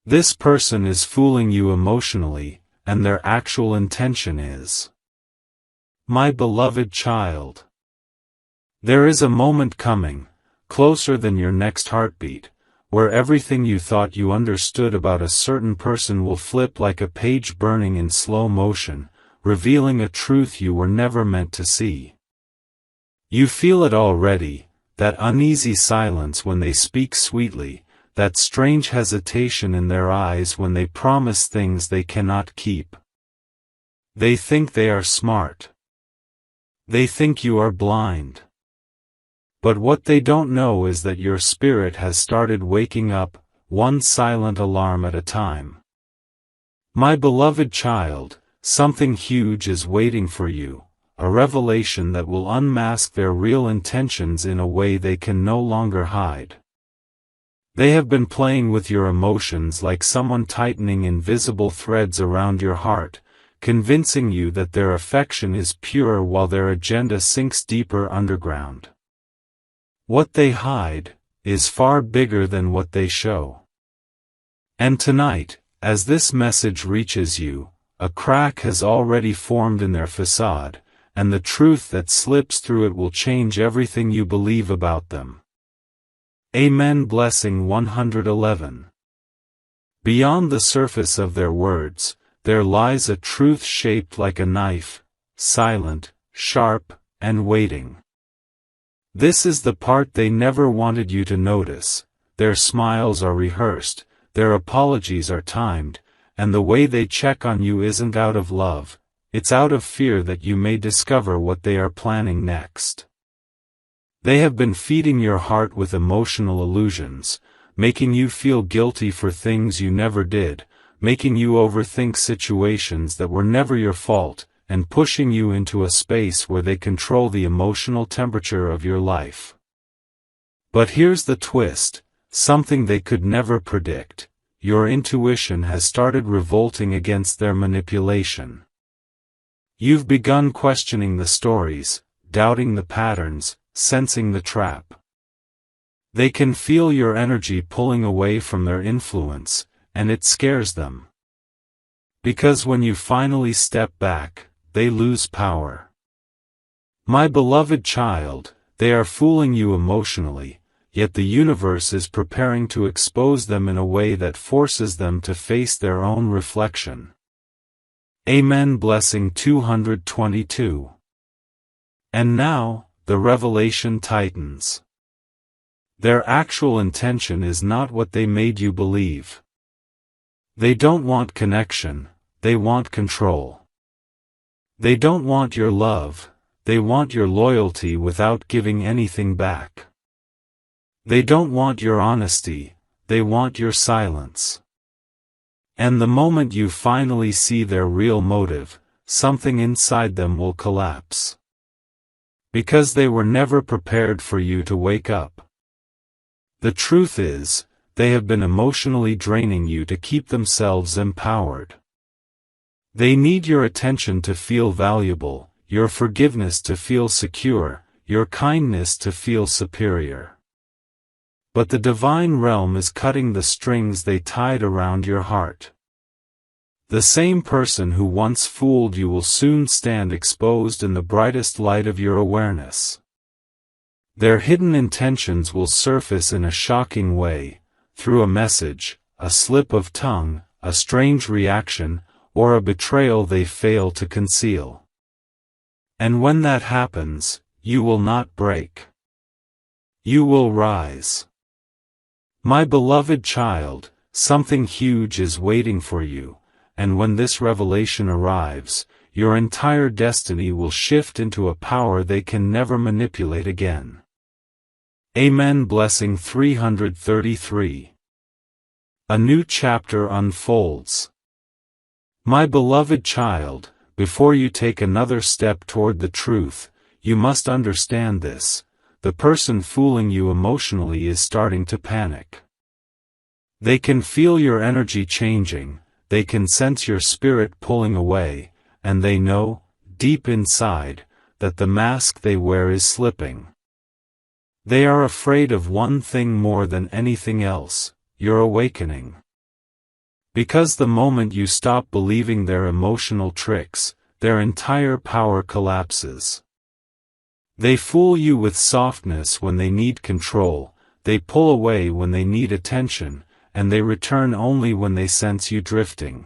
This person is fooling you emotionally, and their actual intention is, "My beloved child." There is a moment coming, closer than your next heartbeat, where everything you thought you understood about a certain person will flip like a page burning in slow motion, revealing a truth you were never meant to see. You feel it already, that uneasy silence when they speak sweetly, that strange hesitation in their eyes when they promise things they cannot keep. They think they are smart. They think you are blind. But what they don't know is that your spirit has started waking up, one silent alarm at a time. My beloved child, something huge is waiting for you, a revelation that will unmask their real intentions in a way they can no longer hide. They have been playing with your emotions like someone tightening invisible threads around your heart, convincing you that their affection is pure while their agenda sinks deeper underground. What they hide is far bigger than what they show. And tonight, as this message reaches you, a crack has already formed in their facade, and the truth that slips through it will change everything you believe about them. Amen. Blessing 111. Beyond the surface of their words, there lies a truth shaped like a knife, silent, sharp, and waiting. This is the part they never wanted you to notice. Their smiles are rehearsed, their apologies are timed, and the way they check on you isn't out of love, it's out of fear that you may discover what they are planning next. They have been feeding your heart with emotional illusions, making you feel guilty for things you never did, making you overthink situations that were never your fault, and pushing you into a space where they control the emotional temperature of your life. But here's the twist, something they could never predict: your intuition has started revolting against their manipulation. You've begun questioning the stories, doubting the patterns, sensing the trap. They can feel your energy pulling away from their influence, and it scares them. Because when you finally step back, they lose power. My beloved child, they are fooling you emotionally, yet the universe is preparing to expose them in a way that forces them to face their own reflection. Amen. Blessing 222. And now, the revelation tightens. Their actual intention is not what they made you believe. They don't want connection, they want control. They don't want your love, they want your loyalty without giving anything back. They don't want your honesty, they want your silence. And the moment you finally see their real motive, something inside them will collapse. Because they were never prepared for you to wake up. The truth is, they have been emotionally draining you to keep themselves empowered. They need your attention to feel valuable, your forgiveness to feel secure, your kindness to feel superior. But the divine realm is cutting the strings they tied around your heart. The same person who once fooled you will soon stand exposed in the brightest light of your awareness. Their hidden intentions will surface in a shocking way, through a message, a slip of tongue, a strange reaction, or a betrayal they fail to conceal. And when that happens, you will not break. You will rise. My beloved child, something huge is waiting for you, and when this revelation arrives, your entire destiny will shift into a power they can never manipulate again. Amen. Blessing 333. A new chapter unfolds. My beloved child, before you take another step toward the truth, you must understand this: the person fooling you emotionally is starting to panic. They can feel your energy changing, they can sense your spirit pulling away, and they know, deep inside, that the mask they wear is slipping. They are afraid of one thing more than anything else: your awakening. Because the moment you stop believing their emotional tricks, their entire power collapses. They fool you with softness when they need control, they pull away when they need attention, and they return only when they sense you drifting.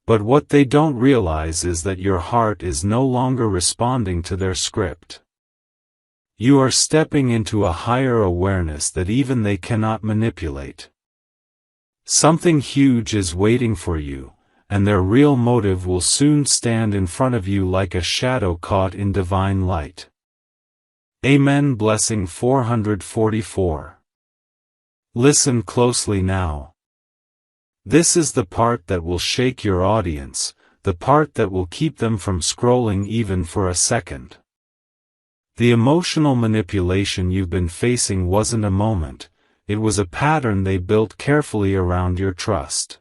But what they don't realize is that your heart is no longer responding to their script. You are stepping into a higher awareness that even they cannot manipulate. Something huge is waiting for you, and their real motive will soon stand in front of you like a shadow caught in divine light. Amen. Blessing 444. Listen closely now. This is the part that will shake your audience, the part that will keep them from scrolling even for a second. The emotional manipulation you've been facing wasn't a moment, it was a pattern they built carefully around your trust.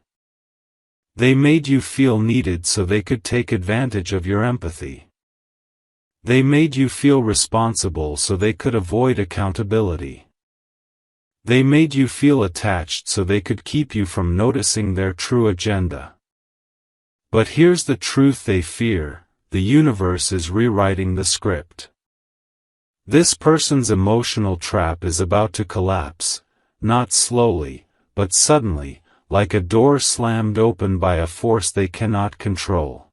They made you feel needed so they could take advantage of your empathy. They made you feel responsible so they could avoid accountability. They made you feel attached so they could keep you from noticing their true agenda. But here's the truth they fear: the universe is rewriting the script. This person's emotional trap is about to collapse, not slowly, but suddenly, like a door slammed open by a force they cannot control.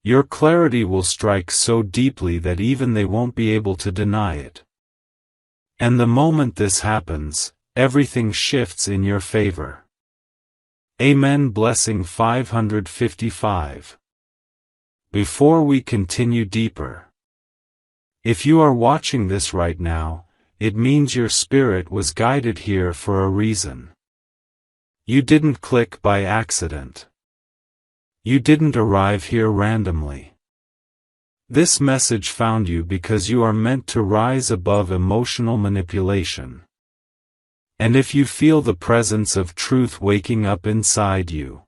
Your clarity will strike so deeply that even they won't be able to deny it. And the moment this happens, everything shifts in your favor. Amen. Blessing 555. Before we continue deeper, if you are watching this right now, it means your spirit was guided here for a reason. You didn't click by accident. You didn't arrive here randomly. This message found you because you are meant to rise above emotional manipulation. And if you feel the presence of truth waking up inside you,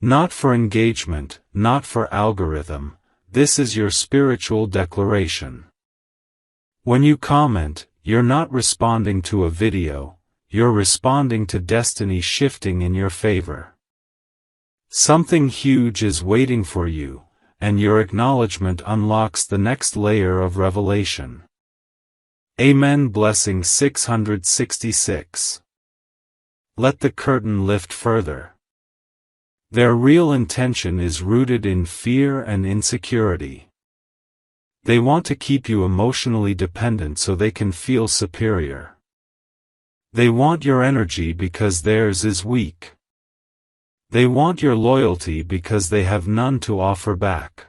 not for engagement, not for algorithm, this is your spiritual declaration. When you comment, you're not responding to a video, you're responding to destiny shifting in your favor. Something huge is waiting for you, and your acknowledgement unlocks the next layer of revelation. Amen. Blessing 666. Let the curtain lift further. Their real intention is rooted in fear and insecurity. They want to keep you emotionally dependent so they can feel superior. They want your energy because theirs is weak. They want your loyalty because they have none to offer back.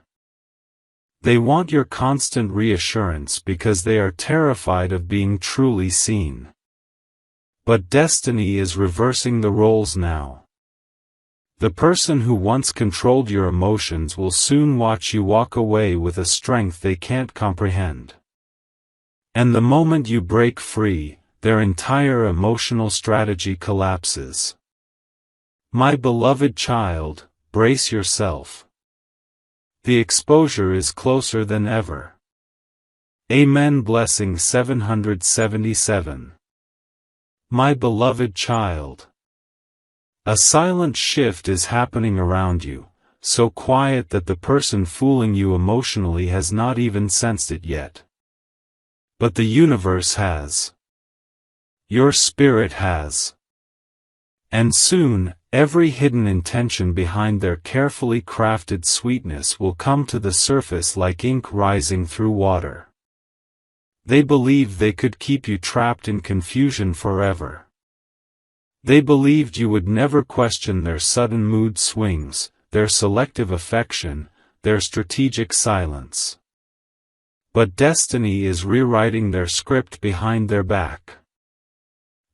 They want your constant reassurance because they are terrified of being truly seen. But destiny is reversing the roles now. The person who once controlled your emotions will soon watch you walk away with a strength they can't comprehend. And the moment you break free, their entire emotional strategy collapses. My beloved child, brace yourself. The exposure is closer than ever. Amen. Blessing 777. My beloved child, a silent shift is happening around you, so quiet that the person fooling you emotionally has not even sensed it yet. But the universe has. Your spirit has. And soon, every hidden intention behind their carefully crafted sweetness will come to the surface like ink rising through water. They believed they could keep you trapped in confusion forever. They believed you would never question their sudden mood swings, their selective affection, their strategic silence. But destiny is rewriting their script behind their back.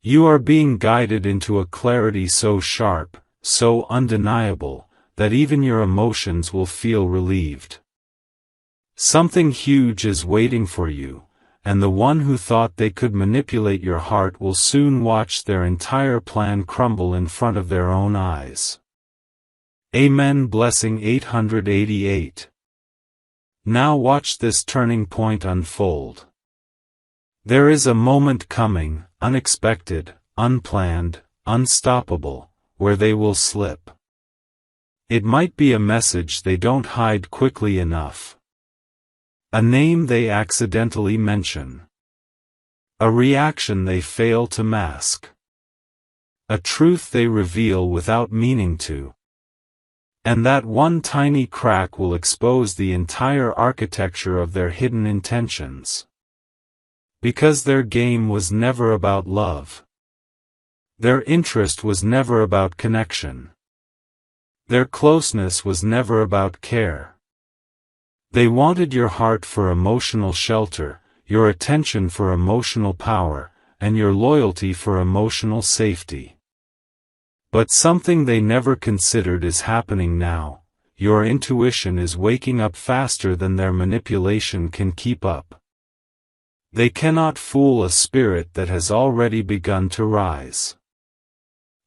You are being guided into a clarity so sharp, so undeniable, that even your emotions will feel relieved. Something huge is waiting for you, and the one who thought they could manipulate your heart will soon watch their entire plan crumble in front of their own eyes. Amen. Blessing 888. Now watch this turning point unfold. There is a moment coming, unexpected, unplanned, unstoppable, where they will slip. It might be a message they don't hide quickly enough. A name they accidentally mention. A reaction they fail to mask. A truth they reveal without meaning to. And that one tiny crack will expose the entire architecture of their hidden intentions. Because their game was never about love. Their interest was never about connection. Their closeness was never about care. They wanted your heart for emotional shelter, your attention for emotional power, and your loyalty for emotional safety. But something they never considered is happening now. Your intuition is waking up faster than their manipulation can keep up. They cannot fool a spirit that has already begun to rise.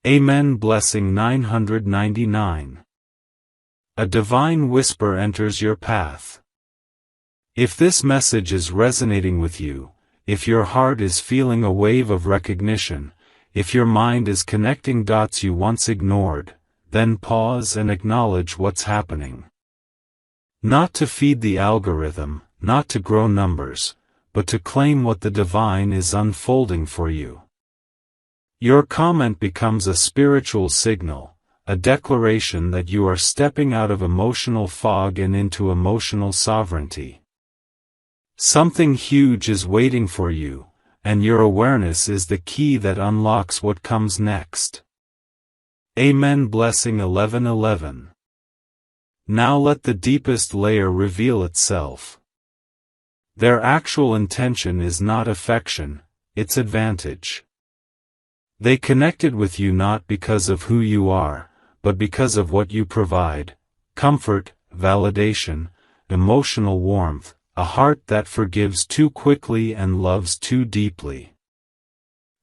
Amen. Blessing 999. A divine whisper enters your path. If this message is resonating with you, if your heart is feeling a wave of recognition, if your mind is connecting dots you once ignored, then pause and acknowledge what's happening. Not to feed the algorithm, not to grow numbers, but to claim what the divine is unfolding for you. Your comment becomes a spiritual signal, a declaration that you are stepping out of emotional fog and into emotional sovereignty. Something huge is waiting for you, and your awareness is the key that unlocks what comes next. Amen. Blessing 1111. Now let the deepest layer reveal itself. Their actual intention is not affection, it's advantage. They connected with you not because of who you are, but because of what you provide: comfort, validation, emotional warmth, a heart that forgives too quickly and loves too deeply.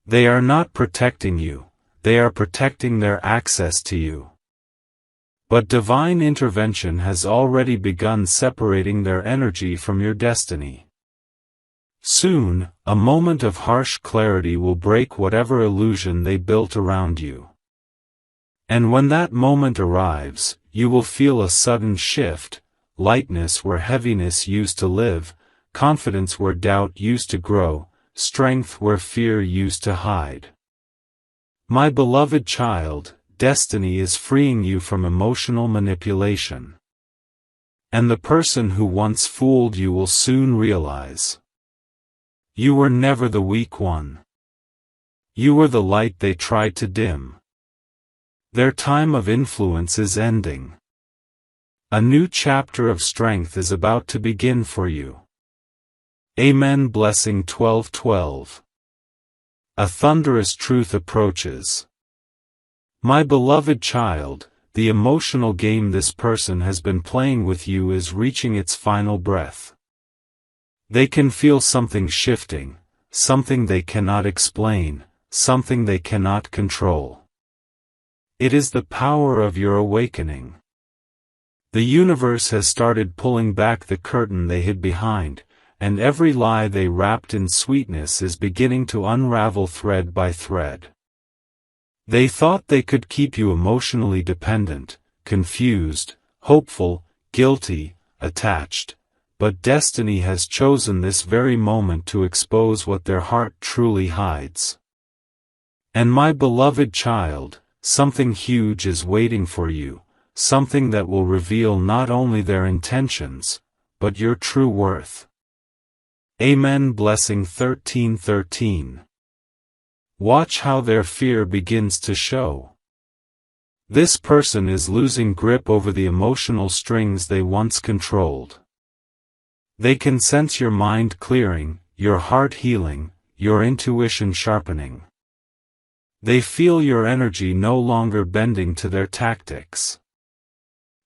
They are not protecting you, they are protecting their access to you. But divine intervention has already begun separating their energy from your destiny. Soon, a moment of harsh clarity will break whatever illusion they built around you. And when that moment arrives, you will feel a sudden shift, lightness where heaviness used to live, confidence where doubt used to grow, strength where fear used to hide. My beloved child, destiny is freeing you from emotional manipulation. And the person who once fooled you will soon realize. You were never the weak one. You were the light they tried to dim. Their time of influence is ending. A new chapter of strength is about to begin for you. Amen. Blessing 1212. A thunderous truth approaches. My beloved child, the emotional game this person has been playing with you is reaching its final breath. They can feel something shifting, something they cannot explain, something they cannot control. It is the power of your awakening. The universe has started pulling back the curtain they hid behind, and every lie they wrapped in sweetness is beginning to unravel thread by thread. They thought they could keep you emotionally dependent, confused, hopeful, guilty, attached. But destiny has chosen this very moment to expose what their heart truly hides. And my beloved child, something huge is waiting for you, something that will reveal not only their intentions, but your true worth. Amen. Blessing 1313. Watch how their fear begins to show. This person is losing grip over the emotional strings they once controlled. They can sense your mind clearing, your heart healing, your intuition sharpening. They feel your energy no longer bending to their tactics.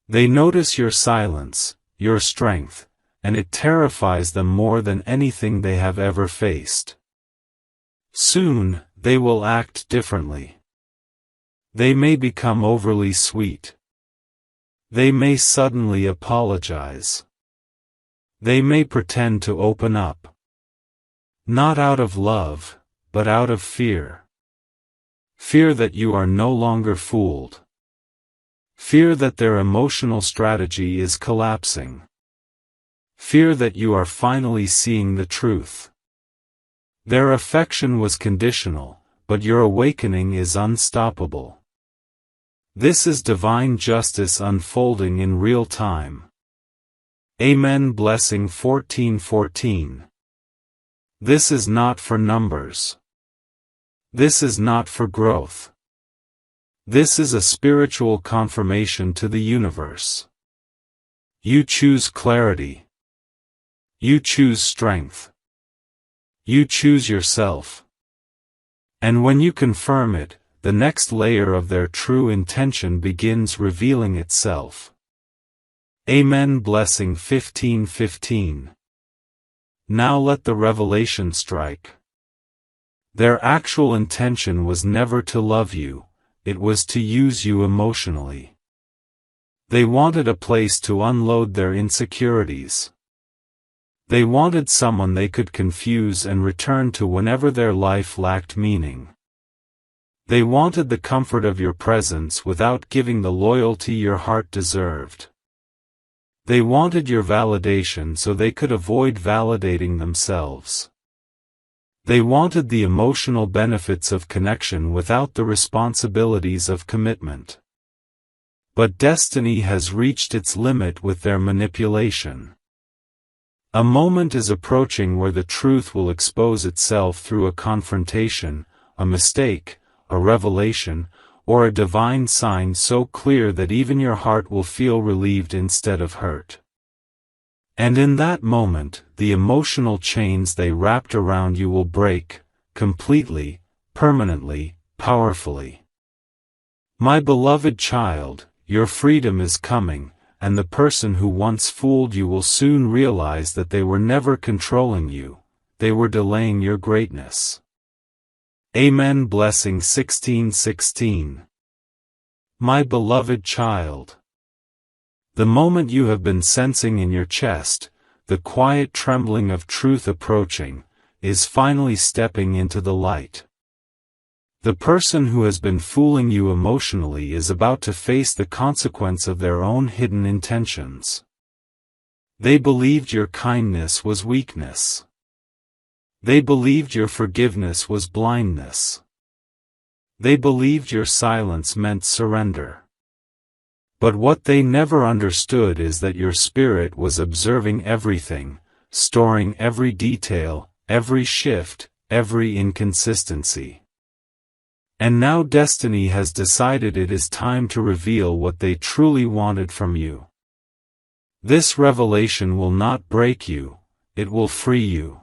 They notice your silence, your strength, and it terrifies them more than anything they have ever faced. Soon, they will act differently. They may become overly sweet. They may suddenly apologize. They may pretend to open up. Not out of love, but out of fear. Fear that you are no longer fooled. Fear that their emotional strategy is collapsing. Fear that you are finally seeing the truth. Their affection was conditional, but your awakening is unstoppable. This is divine justice unfolding in real time. Amen. Blessing 14:14. This is not for numbers. This is not for growth. This is a spiritual confirmation to the universe. You choose clarity. You choose strength. You choose yourself. And when you confirm it, the next layer of their true intention begins revealing itself. Amen. Blessing 15:15. Now let the revelation strike. Their actual intention was never to love you, it was to use you emotionally. They wanted a place to unload their insecurities. They wanted someone they could confuse and return to whenever their life lacked meaning. They wanted the comfort of your presence without giving the loyalty your heart deserved. They wanted your validation so they could avoid validating themselves. They wanted the emotional benefits of connection without the responsibilities of commitment. But destiny has reached its limit with their manipulation. A moment is approaching where the truth will expose itself through a confrontation, a mistake, a revelation, or a divine sign so clear that even your heart will feel relieved instead of hurt. And in that moment, the emotional chains they wrapped around you will break, completely, permanently, powerfully. My beloved child, your freedom is coming, and the person who once fooled you will soon realize that they were never controlling you, they were delaying your greatness. Amen. Blessing 16:16. My beloved child. The moment you have been sensing in your chest, the quiet trembling of truth approaching, is finally stepping into the light. The person who has been fooling you emotionally is about to face the consequence of their own hidden intentions. They believed your kindness was weakness. They believed your forgiveness was blindness. They believed your silence meant surrender. But what they never understood is that your spirit was observing everything, storing every detail, every shift, every inconsistency. And now destiny has decided it is time to reveal what they truly wanted from you. This revelation will not break you, it will free you.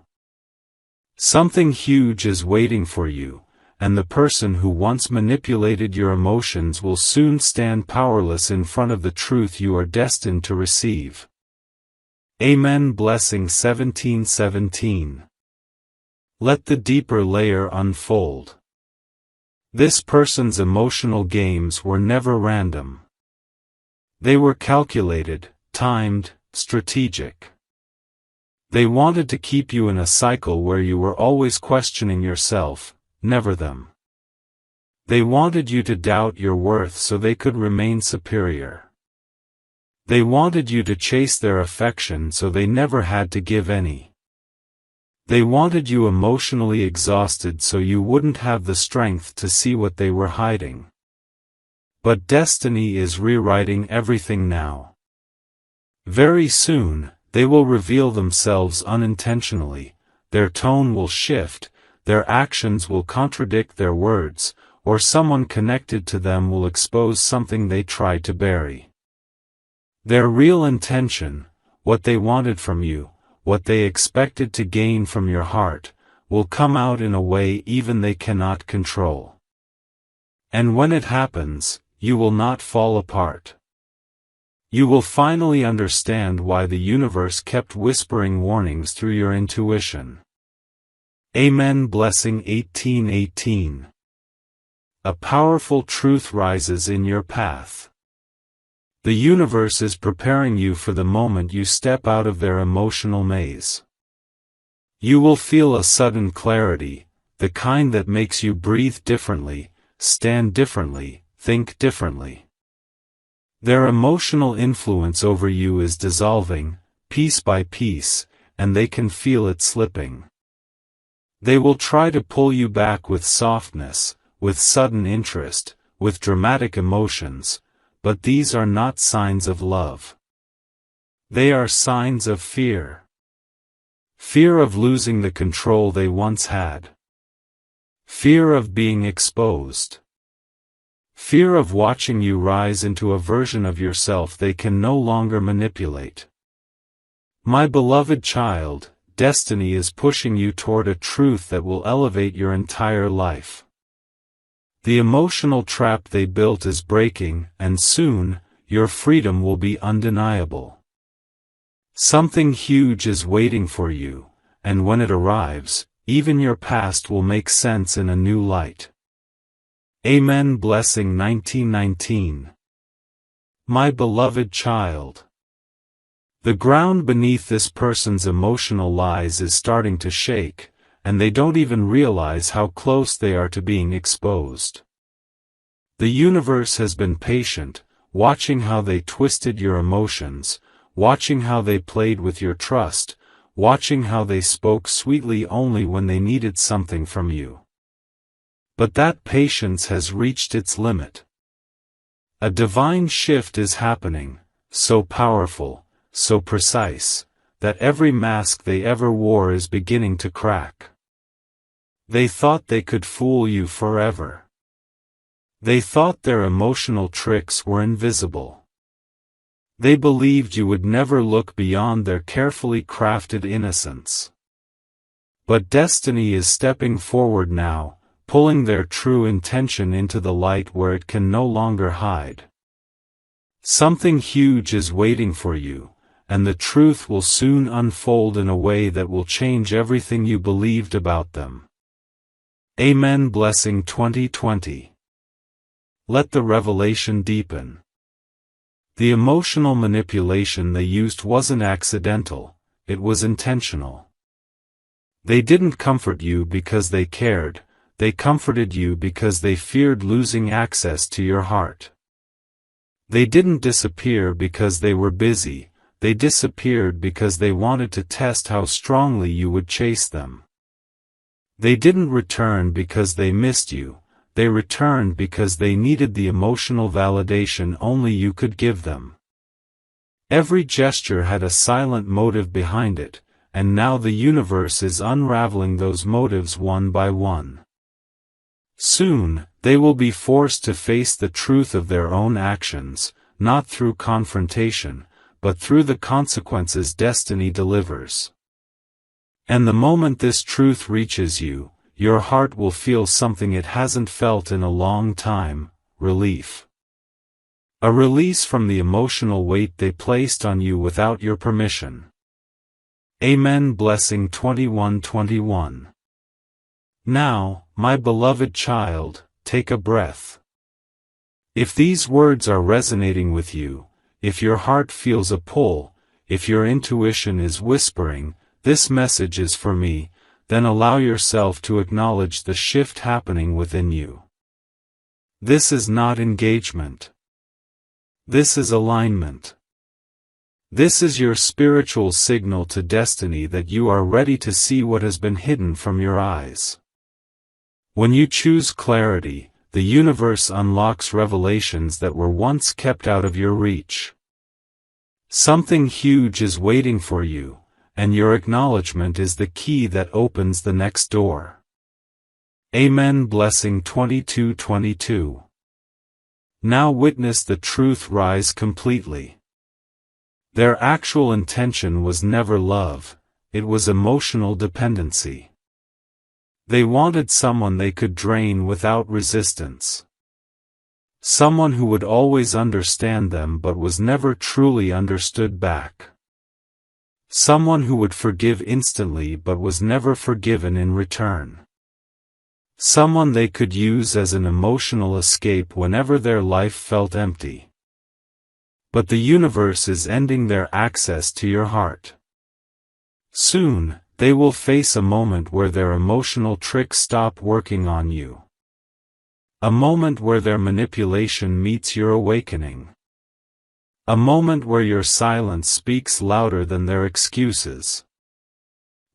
Something huge is waiting for you, and the person who once manipulated your emotions will soon stand powerless in front of the truth you are destined to receive. Amen. Blessing 17:17. Let the deeper layer unfold. This person's emotional games were never random. They were calculated, timed, strategic. They wanted to keep you in a cycle where you were always questioning yourself, never them. They wanted you to doubt your worth so they could remain superior. They wanted you to chase their affection so they never had to give any. They wanted you emotionally exhausted so you wouldn't have the strength to see what they were hiding. But destiny is rewriting everything now. Very soon, they will reveal themselves unintentionally, their tone will shift, their actions will contradict their words, or someone connected to them will expose something they tried to bury. Their real intention, what they wanted from you, what they expected to gain from your heart, will come out in a way even they cannot control. And when it happens, you will not fall apart. You will finally understand why the universe kept whispering warnings through your intuition. Amen. Blessing 18:18. A powerful truth rises in your path. The universe is preparing you for the moment you step out of their emotional maze. You will feel a sudden clarity, the kind that makes you breathe differently, stand differently, think differently. Their emotional influence over you is dissolving, piece by piece, and they can feel it slipping. They will try to pull you back with softness, with sudden interest, with dramatic emotions, but these are not signs of love. They are signs of fear. Fear of losing the control they once had. Fear of being exposed. Fear of watching you rise into a version of yourself they can no longer manipulate. My beloved child, destiny is pushing you toward a truth that will elevate your entire life. The emotional trap they built is breaking, and soon, your freedom will be undeniable. Something huge is waiting for you, and when it arrives, even your past will make sense in a new light. Amen. Blessing 1919. My beloved child. The ground beneath this person's emotional lies is starting to shake, and they don't even realize how close they are to being exposed. The universe has been patient, watching how they twisted your emotions, watching how they played with your trust, watching how they spoke sweetly only when they needed something from you. But that patience has reached its limit. A divine shift is happening, so powerful, so precise, that every mask they ever wore is beginning to crack. They thought they could fool you forever. They thought their emotional tricks were invisible. They believed you would never look beyond their carefully crafted innocence. But destiny is stepping forward now, pulling their true intention into the light where it can no longer hide. Something huge is waiting for you, and the truth will soon unfold in a way that will change everything you believed about them. Amen. Blessing 2020. Let the revelation deepen. The emotional manipulation they used wasn't accidental, it was intentional. They didn't comfort you because they cared, they comforted you because they feared losing access to your heart. They didn't disappear because they were busy, they disappeared because they wanted to test how strongly you would chase them. They didn't return because they missed you, they returned because they needed the emotional validation only you could give them. Every gesture had a silent motive behind it, and now the universe is unraveling those motives one by one. Soon, they will be forced to face the truth of their own actions, not through confrontation, but through the consequences destiny delivers. And the moment this truth reaches you, your heart will feel something it hasn't felt in a long time: relief. A release from the emotional weight they placed on you without your permission. Amen. Blessing 2121. Now, my beloved child, take a breath. If these words are resonating with you, if your heart feels a pull, if your intuition is whispering, "This message is for me," then allow yourself to acknowledge the shift happening within you. This is not engagement. This is alignment. This is your spiritual signal to destiny that you are ready to see what has been hidden from your eyes. When you choose clarity, the universe unlocks revelations that were once kept out of your reach. Something huge is waiting for you, and your acknowledgement is the key that opens the next door. Amen. Blessing 2222. Now witness the truth rise completely. Their actual intention was never love, it was emotional dependency. They wanted someone they could drain without resistance. Someone who would always understand them but was never truly understood back. Someone who would forgive instantly but was never forgiven in return. Someone they could use as an emotional escape whenever their life felt empty. But the universe is ending their access to your heart. Soon, they will face a moment where their emotional tricks stop working on you. A moment where their manipulation meets your awakening. A moment where your silence speaks louder than their excuses.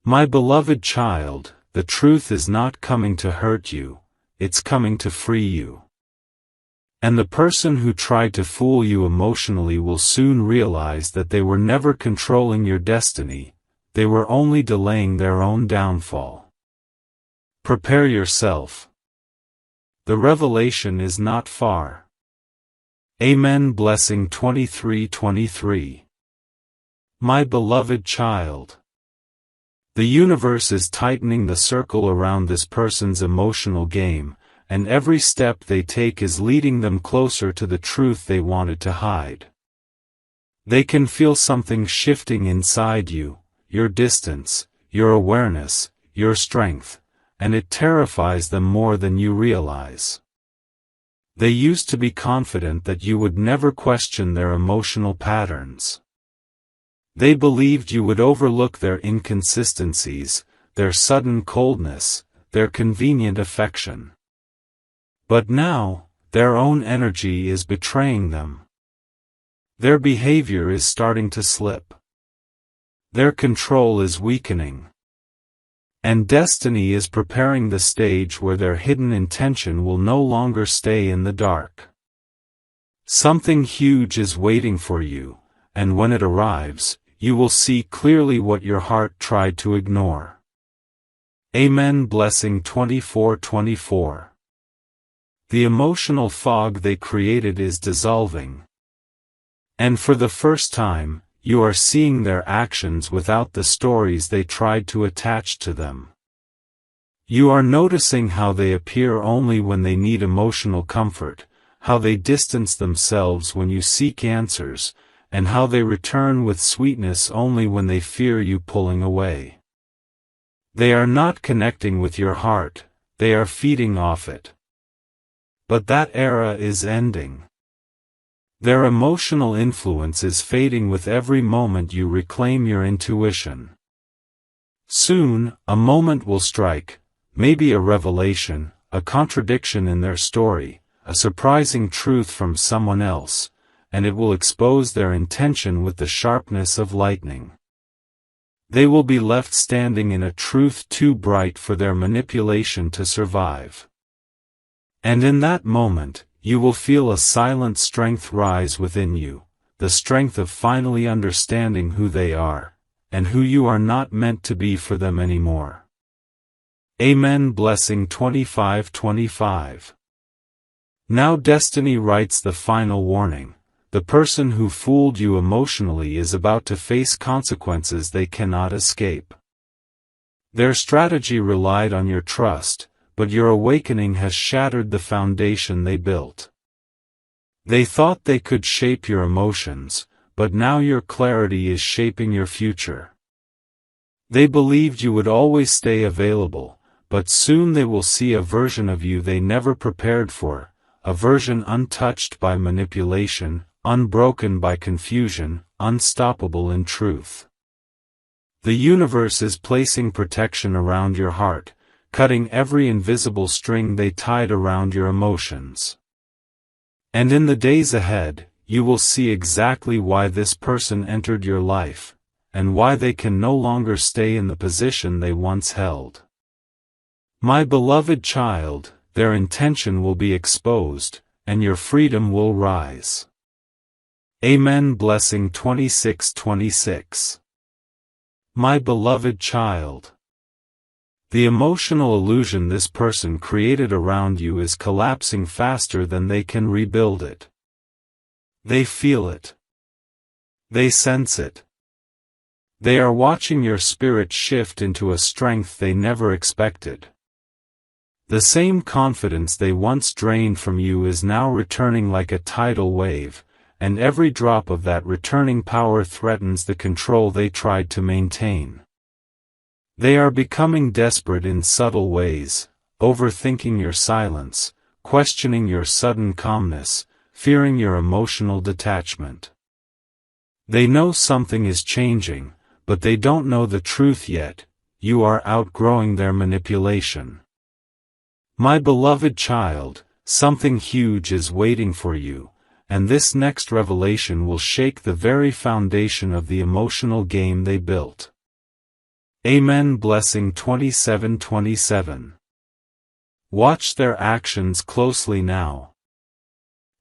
My beloved child, the truth is not coming to hurt you, it's coming to free you. And the person who tried to fool you emotionally will soon realize that they were never controlling your destiny, they were only delaying their own downfall. Prepare yourself. The revelation is not far. Amen. Blessing 23:23. My beloved child. The universe is tightening the circle around this person's emotional game, and every step they take is leading them closer to the truth they wanted to hide. They can feel something shifting inside you, your distance, your awareness, your strength, and it terrifies them more than you realize. They used to be confident that you would never question their emotional patterns. They believed you would overlook their inconsistencies, their sudden coldness, their convenient affection. But now, their own energy is betraying them. Their behavior is starting to slip. Their control is weakening. And destiny is preparing the stage where their hidden intention will no longer stay in the dark. Something huge is waiting for you, and when it arrives, you will see clearly what your heart tried to ignore. Amen. Blessing 24:24. The emotional fog they created is dissolving. And for the first time, you are seeing their actions without the stories they tried to attach to them. You are noticing how they appear only when they need emotional comfort, how they distance themselves when you seek answers, and how they return with sweetness only when they fear you pulling away. They are not connecting with your heart, they are feeding off it. But that era is ending. Their emotional influence is fading with every moment you reclaim your intuition. Soon, a moment will strike, maybe a revelation, a contradiction in their story, a surprising truth from someone else, and it will expose their intention with the sharpness of lightning. They will be left standing in a truth too bright for their manipulation to survive. And in that moment, you will feel a silent strength rise within you, the strength of finally understanding who they are, and who you are not meant to be for them anymore. Amen. Blessing 25:25. Now destiny writes the final warning. The person who fooled you emotionally is about to face consequences they cannot escape. Their strategy relied on your trust, but your awakening has shattered the foundation they built. They thought they could shape your emotions, but now your clarity is shaping your future. They believed you would always stay available, but soon they will see a version of you they never prepared for, a version untouched by manipulation, unbroken by confusion, unstoppable in truth. The universe is placing protection around your heart, cutting every invisible string they tied around your emotions. And in the days ahead, you will see exactly why this person entered your life, and why they can no longer stay in the position they once held. My beloved child, their intention will be exposed, and your freedom will rise. Amen. Blessing 26:26. My beloved child. The emotional illusion this person created around you is collapsing faster than they can rebuild it. They feel it. They sense it. They are watching your spirit shift into a strength they never expected. The same confidence they once drained from you is now returning like a tidal wave, and every drop of that returning power threatens the control they tried to maintain. They are becoming desperate in subtle ways, overthinking your silence, questioning your sudden calmness, fearing your emotional detachment. They know something is changing, but they don't know the truth yet. You are outgrowing their manipulation. My beloved child, something huge is waiting for you, and this next revelation will shake the very foundation of the emotional game they built. Amen. Blessing 27:27. Watch their actions closely now.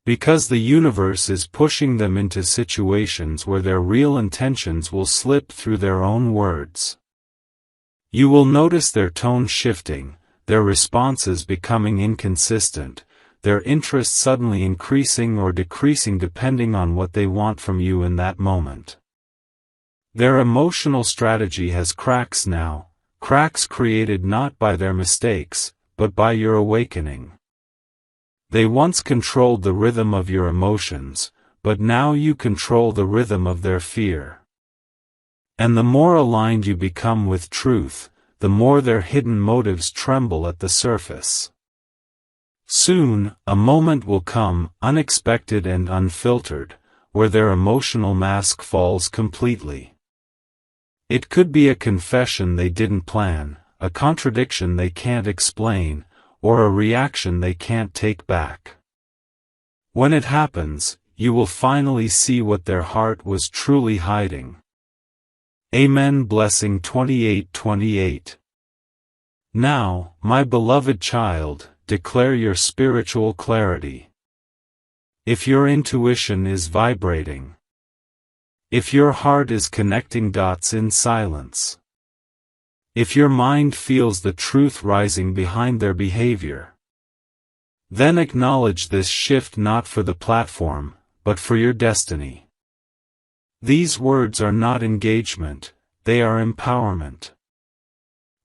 Because the universe is pushing them into situations where their real intentions will slip through their own words. You will notice their tone shifting, their responses becoming inconsistent, their interest suddenly increasing or decreasing depending on what they want from you in that moment. Their emotional strategy has cracks now, cracks created not by their mistakes, but by your awakening. They once controlled the rhythm of your emotions, but now you control the rhythm of their fear. And the more aligned you become with truth, the more their hidden motives tremble at the surface. Soon, a moment will come, unexpected and unfiltered, where their emotional mask falls completely. It could be a confession they didn't plan, a contradiction they can't explain, or a reaction they can't take back. When it happens, you will finally see what their heart was truly hiding. Amen. Blessing 28:28. Now, my beloved child, declare your spiritual clarity. If your intuition is vibrating, if your heart is connecting dots in silence, if your mind feels the truth rising behind their behavior, then acknowledge this shift not for the platform, but for your destiny. These words are not engagement, they are empowerment.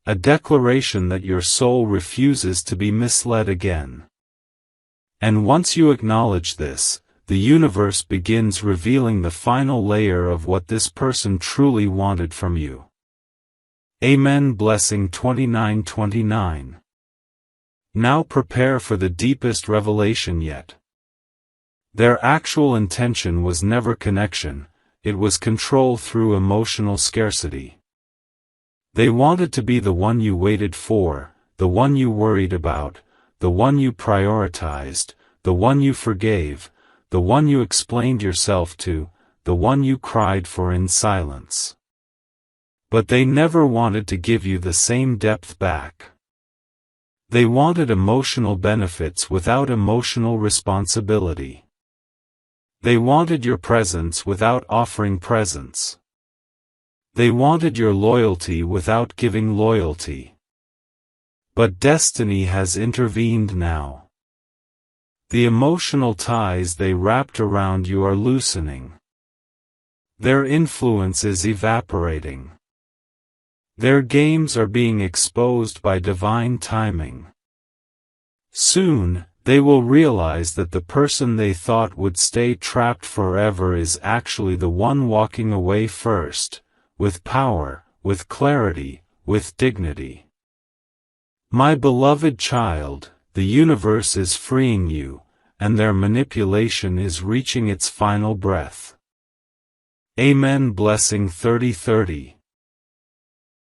A declaration that your soul refuses to be misled again. And once you acknowledge this, the universe begins revealing the final layer of what this person truly wanted from you. Amen. Blessing 29:29. Now prepare for the deepest revelation yet. Their actual intention was never connection, it was control through emotional scarcity. They wanted to be the one you waited for, the one you worried about, the one you prioritized, the one you forgave, the one you explained yourself to, the one you cried for in silence. But they never wanted to give you the same depth back. They wanted emotional benefits without emotional responsibility. They wanted your presence without offering presence. They wanted your loyalty without giving loyalty. But destiny has intervened now. The emotional ties they wrapped around you are loosening. Their influence is evaporating. Their games are being exposed by divine timing. Soon, they will realize that the person they thought would stay trapped forever is actually the one walking away first, with power, with clarity, with dignity. My beloved child, the universe is freeing you, and their manipulation is reaching its final breath. Amen. Blessing 30:30.